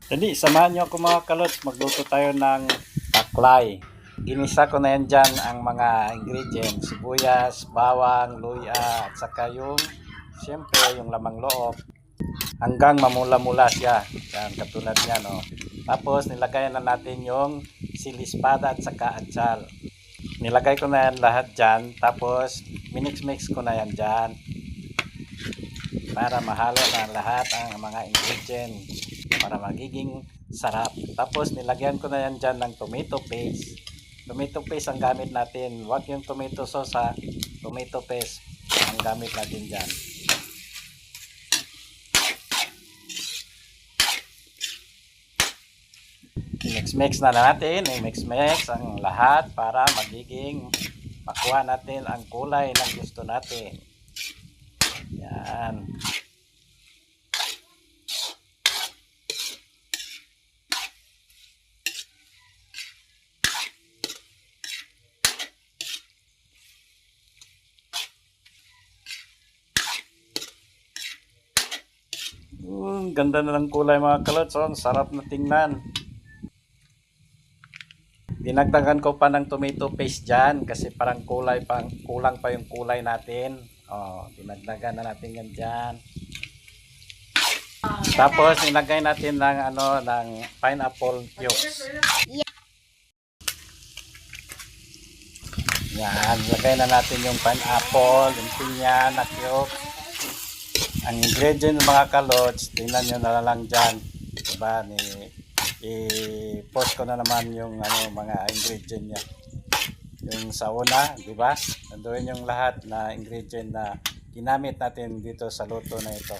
Jadi, samahan nyo ako mga kalots. Magluto tayo ng taklay. Ginisa ko na yan dyan ang mga ingredients. Sibuyas, bawang, luya, at saka yung, siyempre, yung lamang loob. Hanggang mamula-mula siya. Yan, katulad niya, no. Tapos, nilagay na natin yung silispada at saka atsal. Nilagay ko na yan lahat dyan. Tapos, minix-mix ko na yan dyan. Para mahalo na lahat ang mga ingredients. Para magiging sarap. Tapos nilagyan ko na yan dyan ng tomato paste. Tomato paste ang gamit natin. Huwag yung tomato sauce ha. Tomato paste ang gamit natin dyan. Mix-mix na natin. I-mix-mix ang lahat para magiging makuha natin ang kulay na gusto natin. Yan. Ganda na ng kulay mga kalots. Oh, sarap na tingnan. Dinagdagan ko pa ng tomato paste dyan kasi parang kulang pa yung kulay natin. Oh, dinagdagan na natin yan dyan. Tapos nilagay natin ng pineapple cubes. Yan, lagay na natin yung pineapple, yung pinya na cubes. Ang ingredient ng mga kalots, tingnan nyo na lang dyan. Diba? I-post ko na naman yung mga ingredient niya. Yung sa una, diba? Nandoon yung lahat na ingredient na ginamit natin dito sa luto na ito.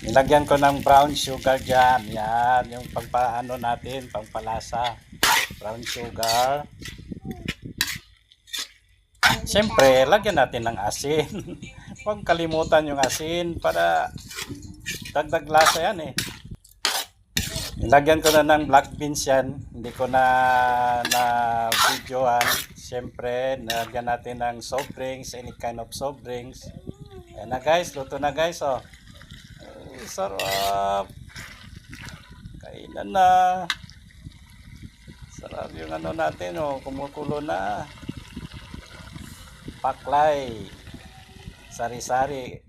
Nilagyan ko ng brown sugar dyan. Yan, yung pagpaano natin, pangpalasa. Brown sugar. Siyempre, lagyan natin ng asin. Huwag kalimutan yung asin para dagdag lasa yan eh. Nilagyan ko na ng black beans yan. Hindi ko na videoan. Siyempre, nilagyan natin ng soft drinks, any kind of soft drinks. Ayan na guys, luto na guys. Oh. Ay, sarap. Kainan na. Sarap yung natin. Oh. Kumukulo na. Taklay. Sari-sari.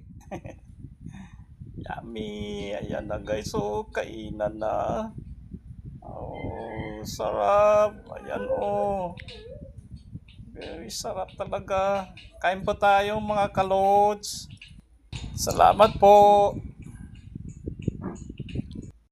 Yummy. Ayan na guys. So, kainan na. Oh, sarap. Ayan oh. Very sarap talaga. Kain po tayo mga kalods. Salamat po.